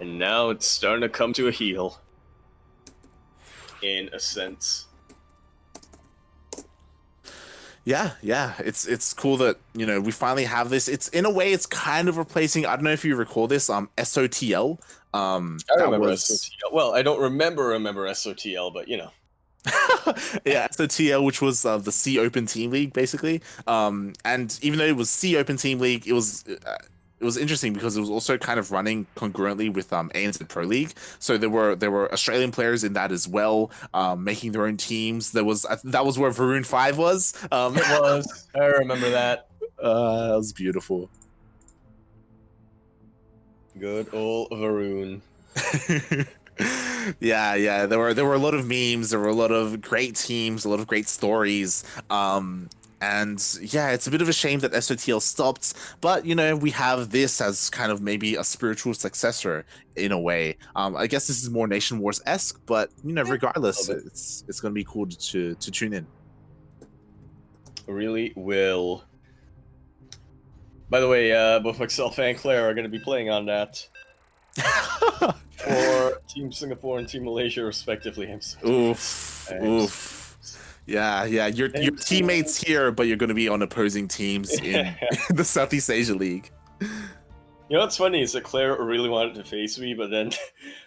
And now it's starting to come to a heel. In a sense. Yeah, it's cool that we finally have this. It's in a way it's kind of replacing. I don't know if you recall this. SOTL. I remember SOTL. Well, I don't remember SOTL, but yeah, SOTL, which was the SEA Open Team League, basically. And even though it was SEA Open Team League, it was interesting because it was also kind of running concurrently with ANZ Pro League. So there were Australian players in that as well, making their own teams. That was where Varun 5 was. It was. I remember that. That was beautiful. Good old Varun. Yeah. There were a lot of memes. There were a lot of great teams, a lot of great stories. And yeah, it's a bit of a shame that SOTL stopped, but we have this as kind of maybe a spiritual successor in a way. I guess this is more Nation Wars-esque, but regardless, it's gonna be cool to tune in. Really will. By the way, both myself and Claire are going to be playing on that for Team Singapore and Team Malaysia, respectively. Oof. Yeah. Your teammates here, but you're going to be on opposing teams in the Southeast Asia League. You know what's funny is that Claire really wanted to face me, but then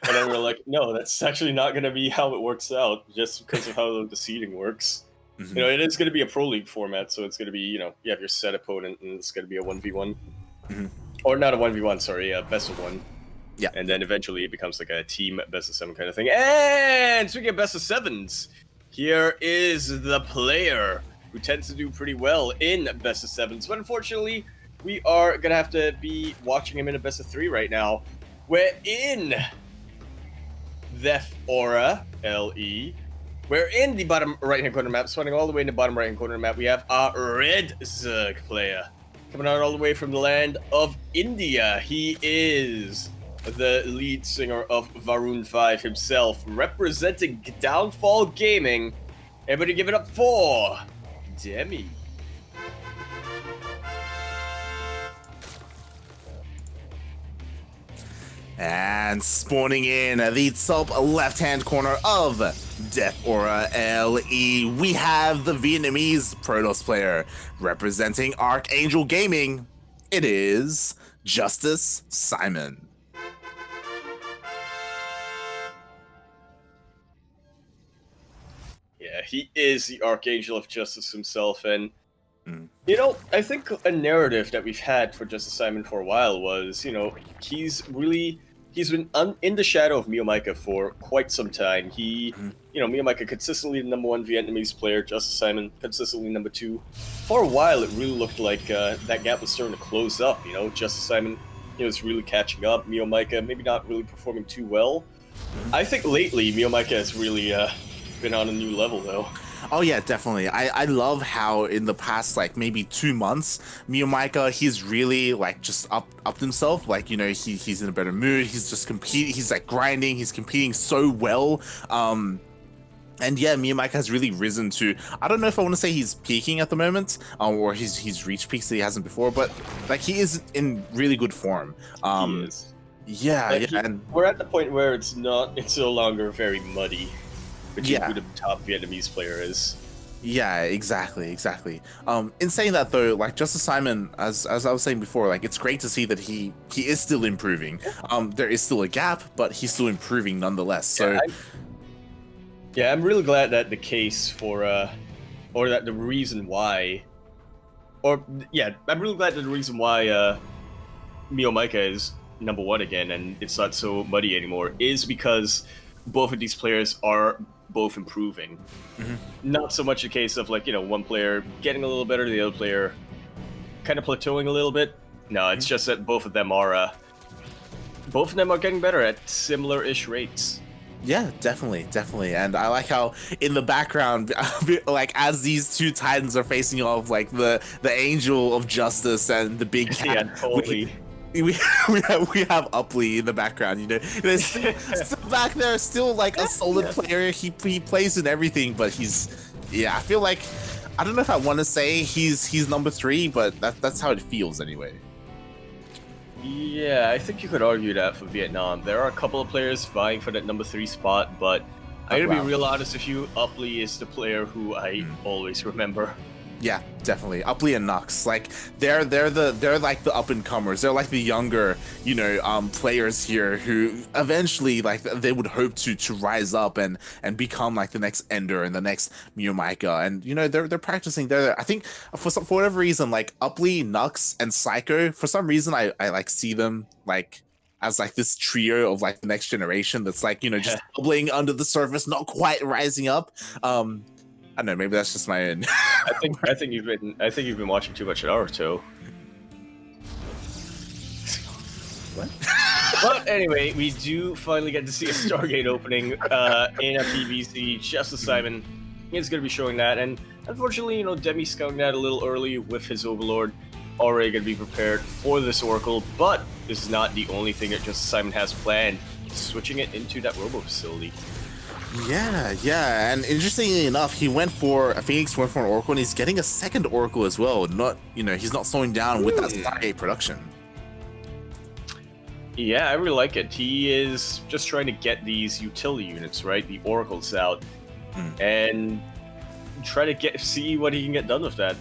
we're like, no, that's actually not going to be how it works out, just because of how the seeding works. Mm-hmm. It is going to be a Pro League format, so it's going to be, you have your set opponent, and it's going to be a 1v1. Mm-hmm. Or not a 1v1, sorry, a best of one. Yeah. And then eventually it becomes like a team best of 7 kind of thing. And speaking of best of 7s, here is the player who tends to do pretty well in best of 7s. But unfortunately, we are going to have to be watching him in a best of 3 right now. We're in Thef Aura, LE. We're in the bottom right-hand corner map, spawning all the way in the bottom right-hand corner map. We have our Red Zerg player coming out all the way from the land of India. He is the lead singer of Varun 5 himself, representing Downfall Gaming. Everybody give it up for Demi. And spawning in the top left-hand corner of Death Aura LE, we have the Vietnamese Protoss player representing Archangel Gaming. It is JusticeSimon. Yeah, he is the Archangel of Justice himself, and I think a narrative that we've had for JusticeSimon for a while was, he's been in the shadow of Mio-Micah for quite some time. Mio-Micah consistently the #1 Vietnamese player, JusticeSimon consistently #2. For a while, it really looked like that gap was starting to close up. JusticeSimon, was really catching up. Mio-Micah maybe not really performing too well. I think lately Mio-Micah has really been on a new level though. Oh yeah, definitely. I love how in the past maybe 2 months, Mio-Micah, he's really just upped himself. He's in a better mood. He's just competing. He's grinding. He's competing so well. And yeah, Mio-Micah has really risen to, I don't know if I want to say he's peaking at the moment, or he's reached peaks that he hasn't before, but he is in really good form. He is. Yeah, and we're at the point where it's no longer very muddy. Which is who the top Vietnamese player is. Yeah, exactly. In saying that though, JusticeSimon, as I was saying before, it's great to see that he is still improving. There is still a gap, but he's still improving nonetheless. So I'm really glad that the case for or that the reason why I'm really glad that the reason why Mio-Micah is #1 again and it's not so muddy anymore is because both of these players are both improving. Mm-hmm. Not so much a case of one player getting a little better, the other player kind of plateauing a little bit. No, it's just that both of them are getting better at similar-ish rates. Yeah, definitely. And I like how in the background, as these two titans are facing off, the Angel of Justice and the Big Cat. Yeah, totally. We have Upley in the background, There's still back there, still a solid player. He plays in everything, but I feel like, I don't know if I want to say he's #3, but that's how it feels anyway. Yeah, I think you could argue that for Vietnam. There are a couple of players vying for that number 3 spot, but Oh, I'm gonna be wow. real honest with you, Upley is the player who I always remember. Yeah, definitely. Upley and Nux, like they're like the up and comers. They're like the younger, players here who eventually like they would hope to rise up and become like the next Ender and the next Miyamika. And they're practicing. I think for whatever reason, like Upley, Nux, and Psycho. For some reason, I like see them like as like this trio of like the next generation that's like just bubbling under the surface, not quite rising up. I don't know, maybe that's just my own. I think you've been watching too much Naruto. What? But anyway, we do finally get to see a Stargate opening in a PvZ. JusticeSimon is going to be showing that, and unfortunately, Demi scouting that a little early with his Overlord, already going to be prepared for this Oracle. But this is not the only thing that JusticeSimon has planned. Switching it into that Robo facility. Yeah, and interestingly enough, Phoenix went for an Oracle, and he's getting a second Oracle as well. Not, he's not slowing down with that Stargate production. Yeah, I really like it. He is just trying to get these utility units, right? The Oracles out, and try to see what he can get done with that.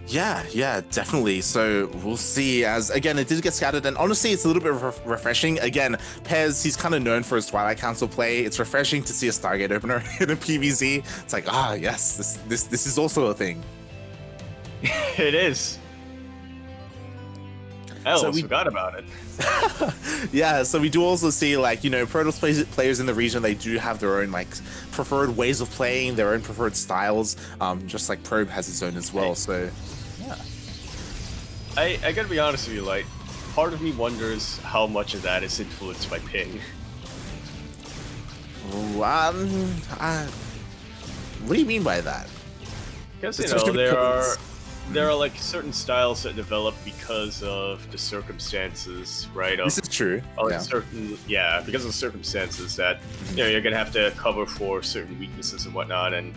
Yeah, definitely. So we'll see. As again, it did get scattered, and honestly, it's a little bit refreshing. Again, Pez, he's kind of known for his Twilight Council play. It's refreshing to see a Stargate opener in a PvZ. It's like, yes, this is also a thing. It is. I almost forgot about it. Yeah, so we do also see like Protoss players in the region. They do have their own like preferred ways of playing, their own preferred styles. Just like Probe has its own as well. So yeah, I gotta be honest with you, like part of me wonders how much of that is influenced by ping. What do you mean by that? Because there are like certain styles that develop because of the circumstances, right? This is true. Because of the circumstances that you're gonna have to cover for certain weaknesses and whatnot. And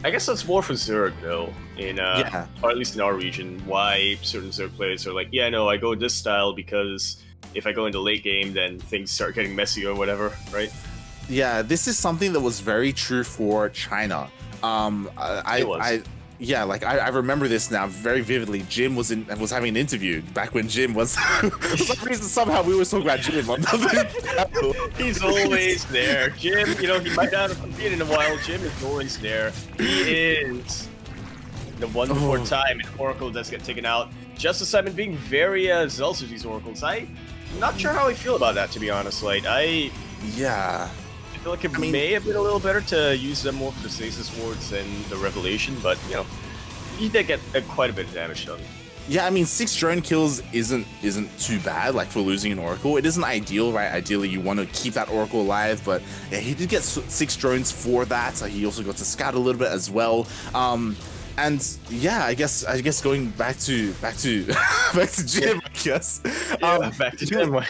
I guess that's more for Zerg though, or at least in our region. Why certain Zerg players are like, yeah, no, I go this style because if I go into late game, then things start getting messy or whatever, right? Yeah, this is something that was very true for China. I remember this now very vividly. Jim was having an interview back when Jim was for some reason somehow we were talking about Jim on He's always there. Jim, he might not have been in a while. Jim is always there. He is the one before time, and Oracle does get taken out. JusticeSimon being very zealous of these Oracles. I'm not sure how I feel about that, to be honest. Like I feel like it may have been a little better to use them more for the Stasis Wards than the Revelation, but he did get quite a bit of damage done. Yeah, I mean, 6 drone kills isn't too bad, like for losing an Oracle. It isn't ideal, right? Ideally, you want to keep that Oracle alive, but yeah, he did get 6 drones for that. He also got to scout a little bit as well. And yeah, I guess going back to back to Jim, I guess. Back to Jim.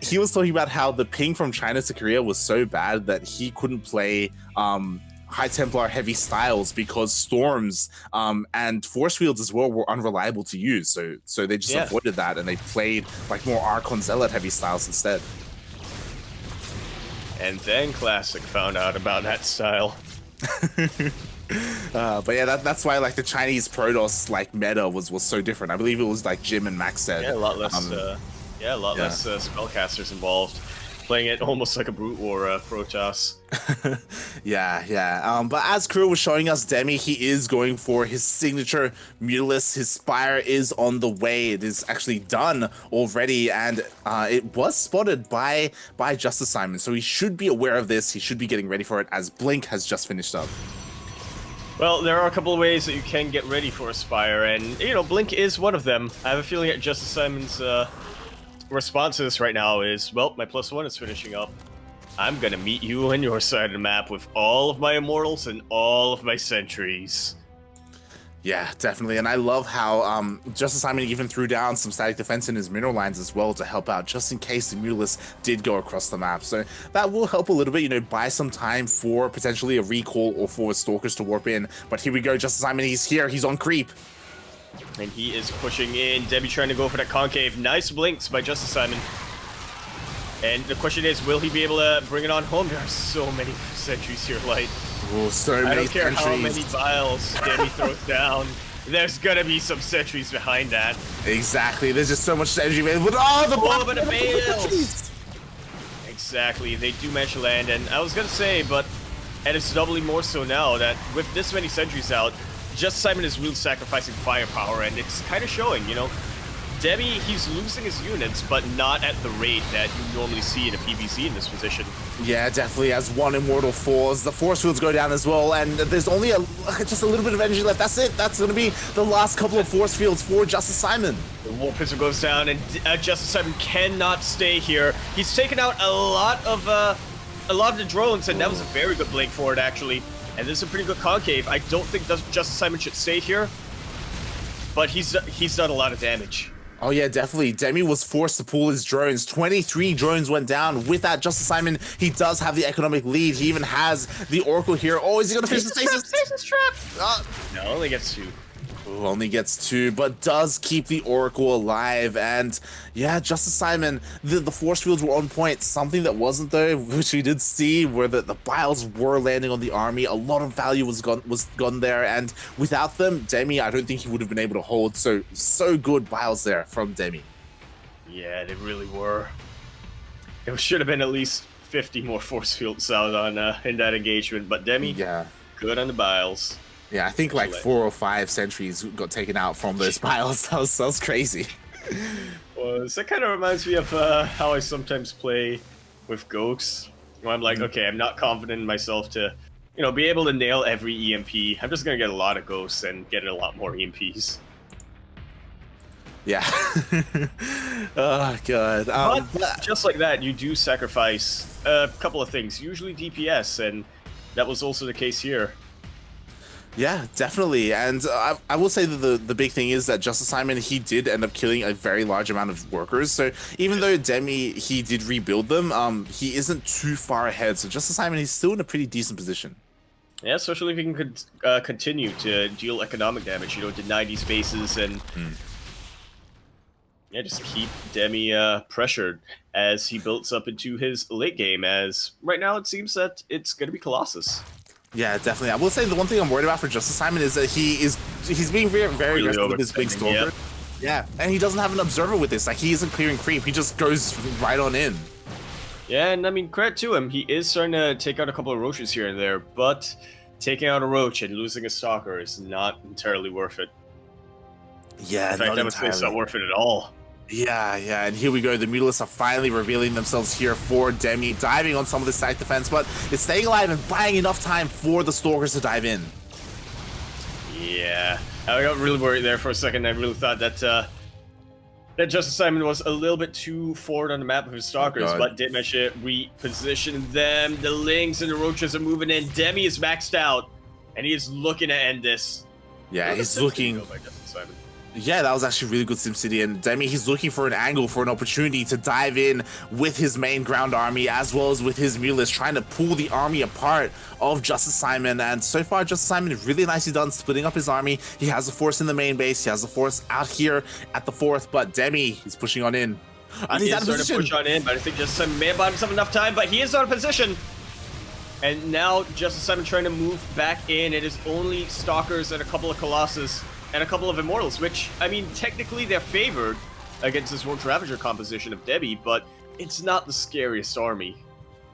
He was talking about how the ping from China to Korea was so bad that he couldn't play High Templar heavy styles because storms and force fields as well were unreliable to use. So they just avoided that and they played like more Archon Zealot heavy styles instead. And then Classic found out about that style. But yeah, that's why like the Chinese Protoss like meta was so different. I believe it was like Jim and Max said. Yeah, a lot less. Less spellcasters involved. Playing it almost like a brute war Protoss. But as Kuro was showing us, Demi, he is going for his signature Mutalisk. His Spire is on the way. It is actually done already, and it was spotted by JusticeSimon. So he should be aware of this. He should be getting ready for it, as Blink has just finished up. Well, there are a couple of ways that you can get ready for a Spire, and Blink is one of them. I have a feeling that JusticeSimon's response to this right now is, well, my +1 is finishing up. I'm gonna meet you on your side of the map with all of my Immortals and all of my Sentries. Yeah, definitely. And I love how JusticeSimon even threw down some static defense in his mineral lines as well to help out, just in case the Mutalisk did go across the map. So that will help a little bit, buy some time for potentially a recall or for Stalkers to warp in. But here we go, JusticeSimon, he's here, he's on creep. And he is pushing in. Demi trying to go for that concave. Nice blinks by JusticeSimon. And the question is, will he be able to bring it on home? There are so many sentries here, Light. Oh, so many I don't care sentries. how many vials Demi throws down. There's gonna be some sentries behind that. Exactly. There's just so much energy available. Oh, but it fails. Exactly. They do manage to land, and I was gonna say, and it's doubly more so now that with this many sentries out, JusticeSimon is really sacrificing firepower, and it's kind of showing, you know. Demi, he's losing his units, but not at the rate that you normally see in a PvZ in this position. Yeah, definitely. As one Immortal falls, the force fields go down as well, and there's only just a little bit of energy left. That's it. That's going to be the last couple of force fields for JusticeSimon. The War Pistol goes down, and JusticeSimon cannot stay here. He's taken out a lot of the drones, and that was a very good blink for it, actually. And this is a pretty good concave. I don't think JusticeSimon should stay here, but he's done a lot of damage. Oh yeah, definitely. Demi was forced to pull his drones. 23 drones went down. With that, JusticeSimon, he does have the economic lead. He even has the Oracle here. Oh, is he gonna finish the stasis? Stasis trap! No, only gets 2. Ooh, only gets 2, but does keep the Oracle alive. And yeah, JusticeSimon, the force fields were on point. Something that wasn't though, which we did see, where the biles were landing on the army. A lot of value was gone there, and without them, Demi, I don't think he would have been able to hold. So good biles there from Demi. Yeah, they really were. It should have been at least 50 more force fields out on in that engagement, but Demi, yeah, good on the biles. Yeah, I think like 4 or 5 sentries got taken out from those piles. That was crazy. Well, that kind of reminds me of how I sometimes play with Ghosts. Where I'm like, okay, I'm not confident in myself to, you know, be able to nail every EMP. I'm just gonna get a lot of Ghosts and get a lot more EMPs. Yeah. Oh god. But just like that, you do sacrifice a couple of things. Usually DPS, and that was also the case here. Yeah, definitely. And I will say that the big thing is that JusticeSimon, he did end up killing a very large amount of workers. So even though Demi, he did rebuild them, he isn't too far ahead. So JusticeSimon, he's still in a pretty decent position. Yeah, especially if he can continue to deal economic damage, you know, deny these bases and yeah, just keep Demi pressured as he builds up into his late game, as right now it seems that it's going to be Colossus. Yeah, definitely. I will say the one thing I'm worried about for JusticeSimon is that he's being very really aggressive with his big stalker. Yep. Yeah, and he doesn't have an observer with this. Like, he isn't clearing creep. He just goes right on in. Yeah, and I mean, credit to him. He is starting to take out a couple of roaches here and there, but taking out a roach and losing a stalker is not entirely worth it. Yeah, in fact, I would say it's not worth it at all. Yeah, and here we go. The Mutalisks are finally revealing themselves here for Demi, diving on some of the side defense, but it's staying alive and buying enough time for the Stalkers to dive in. Yeah, I got really worried there for a second. I really thought that that JusticeSimon was a little bit too forward on the map of his Stalkers, but did manage to reposition them. The Lings and the Roaches are moving in. Demi is maxed out, and he is looking to end this. Yeah, he's looking... Yeah, that was actually really good SimCity, and Demi, he's looking for an angle, for an opportunity to dive in with his main ground army, as well as with his Mutalisks, trying to pull the army apart of JusticeSimon. And so far, JusticeSimon really nicely done splitting up his army. He has a force in the main base, he has a force out here at the fourth, but Demi, he's pushing on in. And he's out of position. Push on in, but I think JusticeSimon may have bought himself enough time, but he is out of position. And now JusticeSimon trying to move back in. It is only Stalkers and a couple of Colossus and a couple of Immortals, which, I mean, technically they're favored against this Roach Ravager composition of Demi, but it's not the scariest army.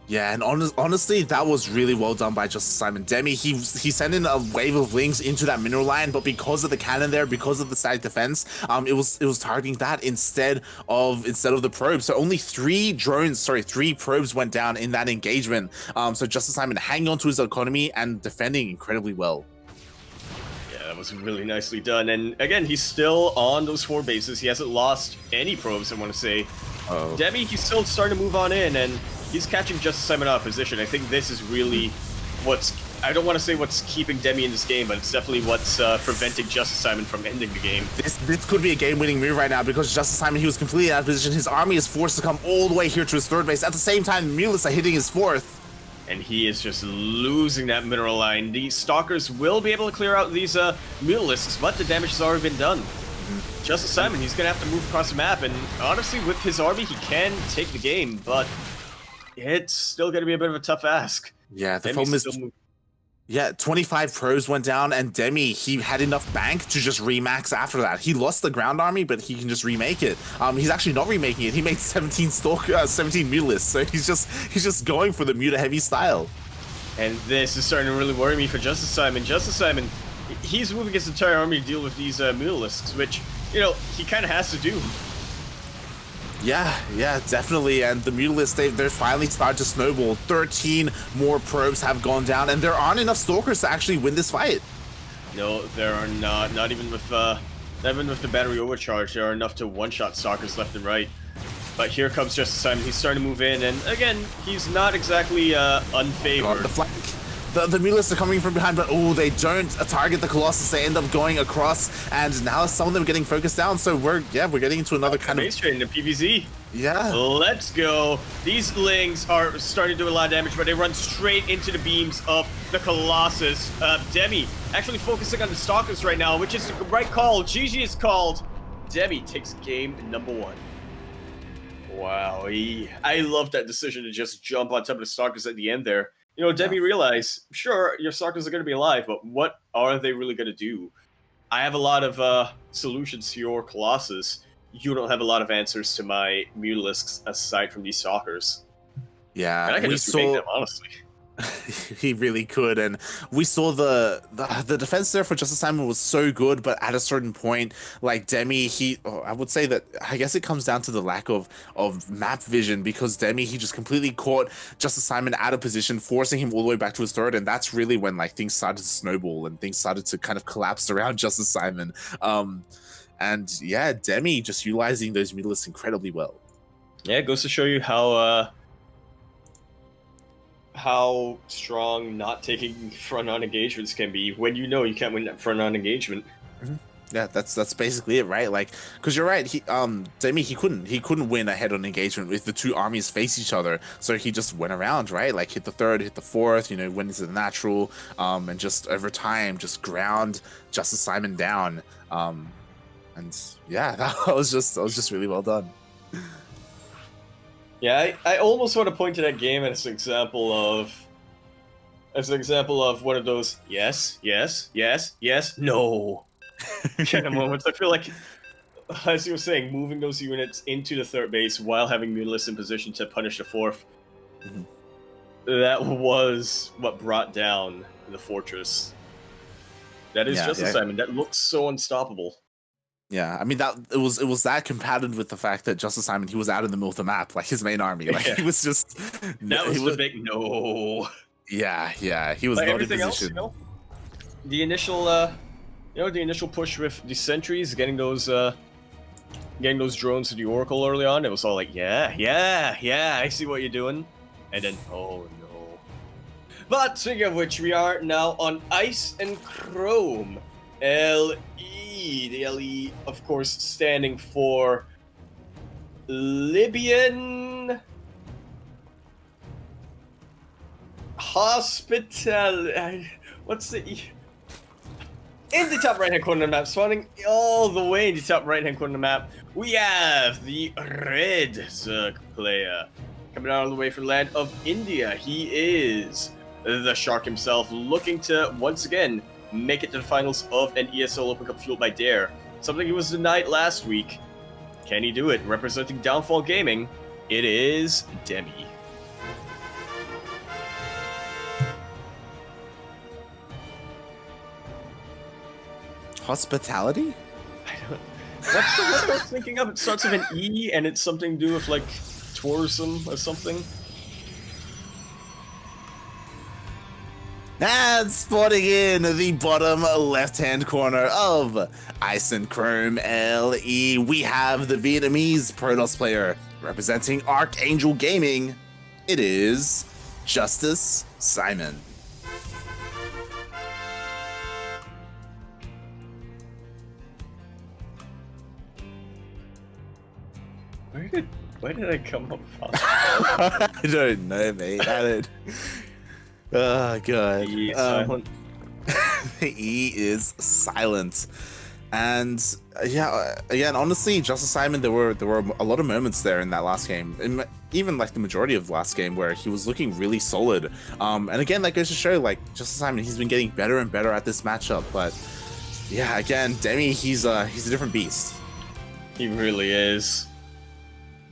Yeah, and honestly, that was really well done by JusticeSimon. Demi, he sent in a wave of Lings into that mineral line, but because of the cannon there, because of the side defense, it was targeting that instead of the probes. So only 3 probes went down in that engagement. So JusticeSimon hanging on to his economy and defending incredibly well. That was really nicely done, and again, he's still on those 4 bases. He hasn't lost any probes, I want to say. Demi, he's still starting to move on in, and he's catching JusticeSimon out of position. I think this is really I don't want to say what's keeping Demi in this game, but it's definitely what's preventing JusticeSimon from ending the game. This could be a game-winning move right now, because JusticeSimon, he was completely out of position. His army is forced to come all the way here to his 3rd base. At the same time, the Mutalisks are hitting his 4th. and he is just losing that mineral line. The Stalkers will be able to clear out these Mutalisks, but the damage has already been done. JusticeSimon, he's going to have to move across the map, and honestly, with his army, he can take the game, but it's still going to be a bit of a tough ask. Yeah, the problem is... Yeah, 25 pros went down, and Demi, he had enough bank to just remax after that. He lost the ground army, but he can just remake it. He's actually not remaking it. He made 17 Mutalisks, so he's just going for the Muta-heavy style. And this is starting to really worry me for JusticeSimon. JusticeSimon, he's moving his entire army to deal with these Mutalisks, which, you know, he kind of has to do. Yeah, definitely. And the Mutalisks, they're finally starting to snowball. 13 more probes have gone down, and there aren't enough Stalkers to actually win this fight. No, there are not. Not even with the battery overcharge, there are enough to one-shot Stalkers left and right. But here comes JusticeSimon. He's starting to move in, and again, he's not exactly unfavored. The flank. The Mutalisks are coming from behind, but oh, they don't target the Colossus. They end up going across, and now some of them are getting focused down. So we're getting into another kind of... Base trade into PvZ. Yeah. Let's go. These Lings are starting to do a lot of damage, but they run straight into the beams of the Colossus. Demi actually focusing on the Stalkers right now, which is the right call. GG is called. Demi takes game number 1. Wow, I love that decision to just jump on top of the Stalkers at the end there. You know, Demi realized, sure, your Stalkers are going to be alive, but what are they really going to do? I have a lot of solutions to your Colossus. You don't have a lot of answers to my Mutalisks aside from these Stalkers. Yeah, and I can just remake them, honestly. He really could, and we saw the defense there for JusticeSimon was so good, but at a certain point, like Demi, I would say that I guess it comes down to the lack of map vision, because Demi, he just completely caught JusticeSimon out of position, forcing him all the way back to his third, and that's really when like things started to snowball and things started to kind of collapse around JusticeSimon. And yeah, Demi just utilizing those Mutalisks incredibly well. Yeah, it goes to show you how strong not taking front-on engagements can be when you know you can't win that front-on engagement. Yeah, that's basically it, right? Like, because you're right, Demi, he couldn't win a head-on engagement if the two armies face each other, so he just went around, right? Like, hit the third, hit the fourth, you know, went into the natural, and just over time just ground JusticeSimon down, and yeah, that was just really well done. Yeah, I almost want to point to that game as an example of one of those yes, no kind of moments. I feel like, as you were saying, moving those units into the third base while having Mutalisks in position to punish the fourth. That was what brought down the fortress. That is JusticeSimon. That looks so unstoppable. Yeah, I mean it was that compounded with the fact that JusticeSimon, he was out in the middle of the map, like his main army, like he was just the big no. Yeah, he was like not everything in position. Else, the initial push with the sentries, getting those drones to the Oracle early on, it was all like yeah, I see what you're doing, and then oh no. But speaking of which, we are now on Ice and Chrome. LE, the LE, of course, standing for Libyan Hospital. What's the E? In the top right-hand corner of the map, spawning all the way in the top right-hand corner of the map, we have the Red Zerg player coming out all the way from the land of India. He is the Shark himself, looking to once again make it to the finals of an ESL Open Cup Fueled by Dare. Something he was denied last week. Can he do it? Representing Downfall Gaming, it is Demi. Hospitality? That's the word I was thinking of. It starts with an E, and it's something to do with, like, tourism or something. And spawning in the bottom left-hand corner of Ice and Chrome LE, we have the Vietnamese Protoss player representing Archangel Gaming. It is JusticeSimon. Where did I come up from? I don't know, mate. Oh, God. He's silent. He is silent. And yeah, again, honestly, JusticeSimon, there were a lot of moments there in that last game, and even like the majority of the last game, where he was looking really solid. And again, that goes to show, like, JusticeSimon, he's been getting better and better at this matchup. But yeah, again, Demi, he's a different beast. He really is.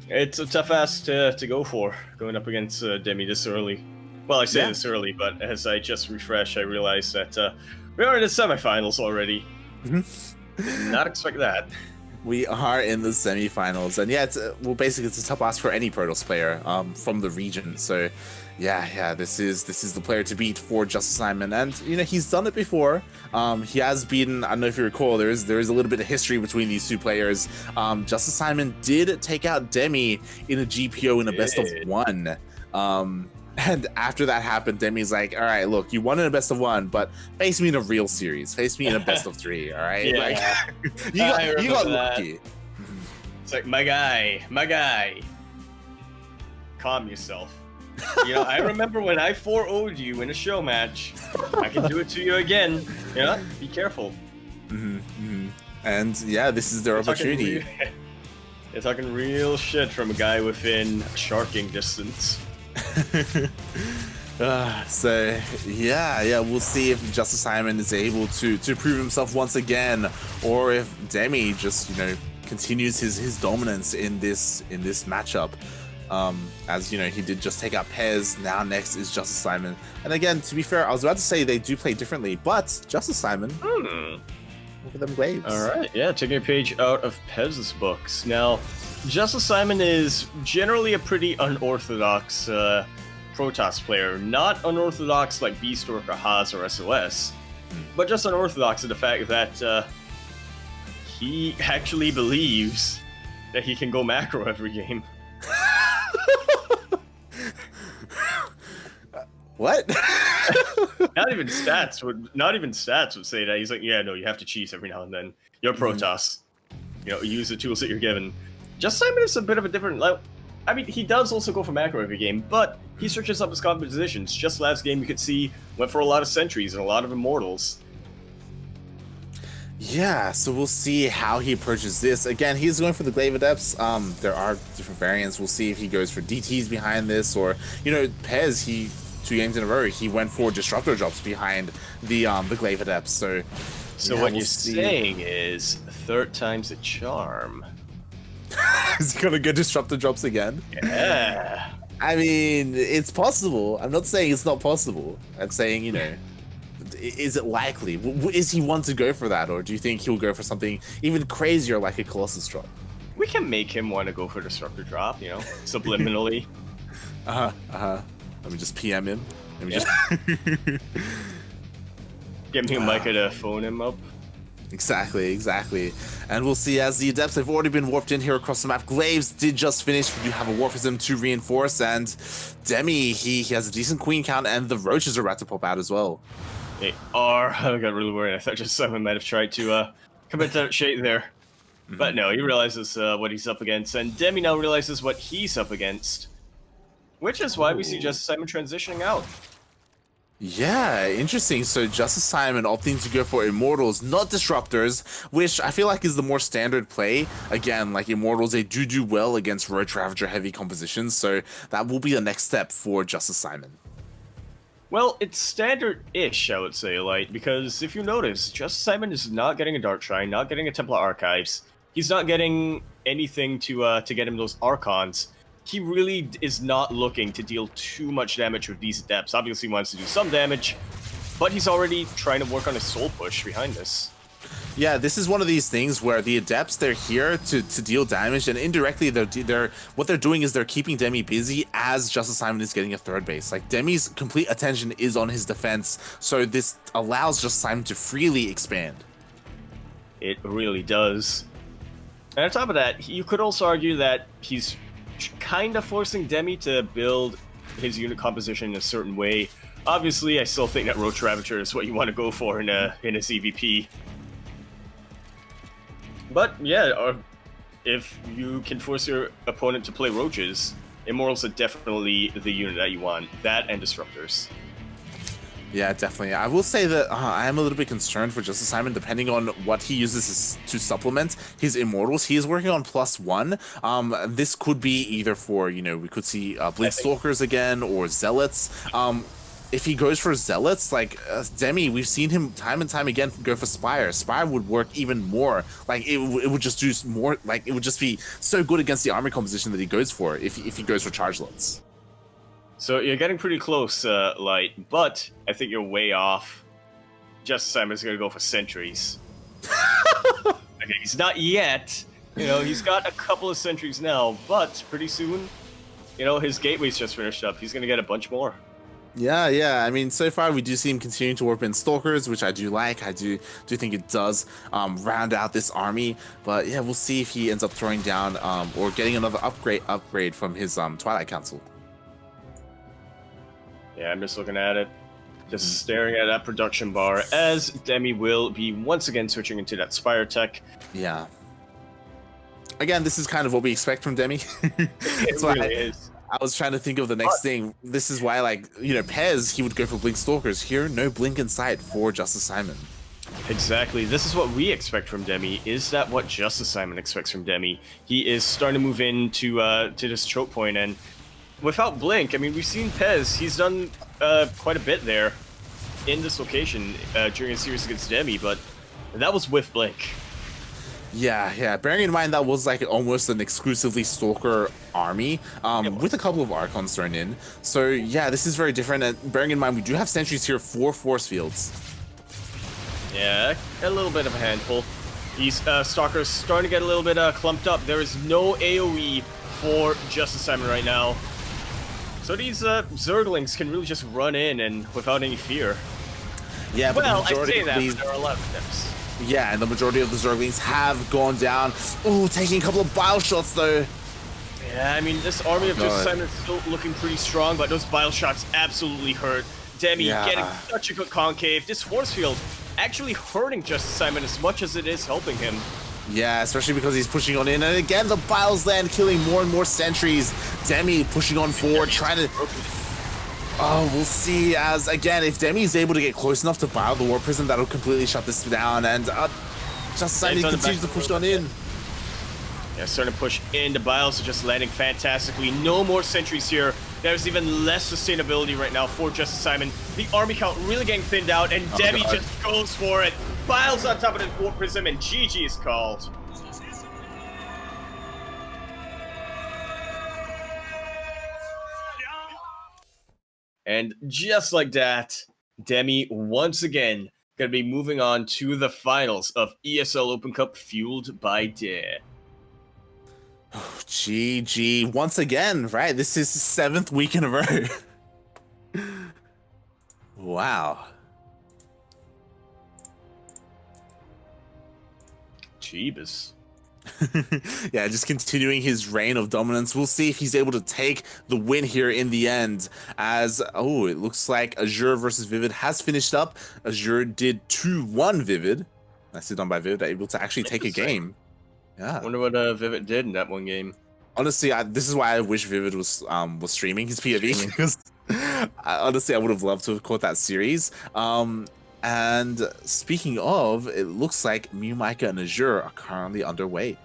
It's a tough ask to go for, going up against Demi this early. Well, I say this early, but as I just refreshed, I realized that we are in the semifinals already. Did not expect that. We are in the semifinals, and yeah, well, basically, it's a tough ask for any Protoss player from the region. So, yeah, this is the player to beat for JusticeSimon, and you know, he's done it before. He has beaten. I don't know if you recall, there is a little bit of history between these two players. JusticeSimon did take out Demi in a GPO in a best of one. And after that happened, Demi's like, all right, look, you won in a best of one, but face me in a real series. Face me in a best of three, all right? Yeah. Like, you got lucky. It's like, my guy. Calm yourself. You know, I remember when I 4-0'd you in a show match. I can do it to you again. You know, be careful. And yeah, this is their opportunity. They're talking real shit from a guy within sharking distance. So yeah, we'll see if JusticeSimon is able to prove himself once again, or if Demi just, you know, continues his dominance in this matchup. As you know, he did just take out Pez. Now next is JusticeSimon, and again, to be fair, I was about to say they do play differently, but JusticeSimon, look at them glaives. All right, yeah, taking a page out of Pez's books now. JusticeSimon is generally a pretty unorthodox Protoss player. Not unorthodox like Beastork or Haas or SOS, but just unorthodox in the fact that he actually believes that he can go macro every game. What? Not even stats would say that. He's like, yeah, no, you have to cheese every now and then. You're Protoss. You know, use the tools that you're given. JusticeSimon is a bit of a different. I mean, he does also go for macro every game, but he searches up his compositions. Just last game, you could see went for a lot of sentries and a lot of immortals. Yeah, so we'll see how he approaches this. Again, he's going for the Glaive Adepts. There are different variants. We'll see if he goes for DTs behind this, or, you know, Pez, 2 games in a row, he went for Disruptor drops behind the Glaive Adepts. So yeah, what you're saying is third time's a charm. Is he gonna go Disruptor drops again? Yeah. I mean, it's possible. I'm not saying it's not possible. I'm saying, you know, is it likely? Is he one to go for that, or do you think he'll go for something even crazier like a Colossus drop? We can make him want to go for Disruptor drop, you know, subliminally. Let me just PM him. Let me just get me a Micah to phone him up. Exactly. And we'll see as the Adepts have already been warped in here across the map. Glaives did just finish. We do have a Warpism to reinforce, and Demi, he has a decent queen count, and the roaches are about to pop out as well. They are. I got really worried. I thought JusticeSimon might have tried to commit that shade there. But no, he realizes what he's up against, and Demi now realizes what he's up against. Which is why we see JusticeSimon transitioning out. Yeah, interesting. So JusticeSimon opting to go for Immortals, not Disruptors, which I feel like is the more standard play. Again, like Immortals, they do well against Roach Ravager heavy compositions, so that will be the next step for JusticeSimon. Well, it's standard-ish, I would say, like, because if you notice, JusticeSimon is not getting a Dark Shrine, not getting a Templar Archives. He's not getting anything to get him those Archons. He really is not looking to deal too much damage with these Adepts. Obviously he wants to do some damage, but he's already trying to work on his soul push behind this. Yeah, this is one of these things where the Adepts, they're here to deal damage, and indirectly what they're doing is they're keeping Demi busy as JusticeSimon is getting a third base. Like, Demi's complete attention is on his defense, so this allows JusticeSimon to freely expand. It really does. And on top of that, you could also argue that he's kind of forcing Demi to build his unit composition in a certain way. Obviously, I still think that Roach Ravager is what you want to go for in a CVP. But yeah, if you can force your opponent to play Roaches, Immortals are definitely the unit that you want. That and Disruptors. Yeah, definitely. I will say that I am a little bit concerned for JusticeSimon, depending on what he uses to supplement his immortals. He is working on +1. This could be either for, you know, we could see Blink Stalkers again or Zealots. If he goes for Zealots, like Demi, we've seen him time and time again go for Spire. Spire would work even more. Like it would just do more. Like it would just be so good against the army composition that he goes for if he goes for Charge Lots. So you're getting pretty close, Light, but I think you're way off. JusticeSimon's gonna go for sentries. Okay, he's not yet. You know, he's got a couple of sentries now, but pretty soon, you know, his gateway's just finished up. He's gonna get a bunch more. Yeah. I mean, so far we do see him continuing to warp in Stalkers, which I do like. I do think it does round out this army. But yeah, we'll see if he ends up throwing down or getting another upgrade from his Twilight Council. Yeah, I'm just looking at it, just staring at that production bar as Demi will be once again switching into that Spire tech. Yeah. Again, this is kind of what we expect from Demi. It really is. I was trying to think of the next thing. This is why, like, you know, Pez, he would go for Blink Stalkers. Here, no Blink in sight for JusticeSimon. Exactly. This is what we expect from Demi. Is that what JusticeSimon expects from Demi? He is starting to move into to this choke point, and without Blink, I mean, we've seen Pez. He's done quite a bit there in this location during a series against Demi, but that was with Blink. Yeah. Bearing in mind that was like almost an exclusively Stalker army, with a couple of Archons thrown in. So yeah, this is very different. And bearing in mind, we do have sentries here for force fields. Yeah, a little bit of a handful. These Stalkers starting to get a little bit clumped up. There is no AoE for JusticeSimon right now. So these Zerglings can really just run in and without any fear. Yeah, but well, the majority I say of that, these... but there are a lot of steps. Yeah, and the majority of the Zerglings have gone down. Ooh, taking a couple of bile shots though. Yeah, I mean, this army of JusticeSimon is still looking pretty strong, but those bile shots absolutely hurt. Demi getting such a good concave. This force field actually hurting JusticeSimon as much as it is helping him. Yeah, especially because he's pushing on in. And again, the Biles land killing more and more sentries. Demi pushing on forward, trying to... Oh, we'll see as, again, if Demi is able to get close enough to Bile the War Prison, that'll completely shut this down. And JusticeSimon continues to push on in. Yeah, starting to push into Biles, just landing fantastically. No more sentries here. There's even less sustainability right now for JusticeSimon. The army count really getting thinned out, and Demi just goes for it. Biles on top of the War Prism, and GG is called. And just like that, Demi once again gonna be moving on to the finals of ESL Open Cup Fueled by Dare. Oh, GG once again, right? This is the 7th week in a row. Wow. Jeebus. Yeah, just continuing his reign of dominance. We'll see if he's able to take the win here in the end. As, oh, it looks like Azure versus Vivid has finished up. Azure did 2-1 Vivid. Nicely done by Vivid, able to actually take a game. Yeah. I wonder what Vivid did in that one game. Honestly, this is why I wish Vivid was streaming his PvE, because honestly, I would have loved to have caught that series. And speaking of, it looks like Miyamika and Azure are currently underway.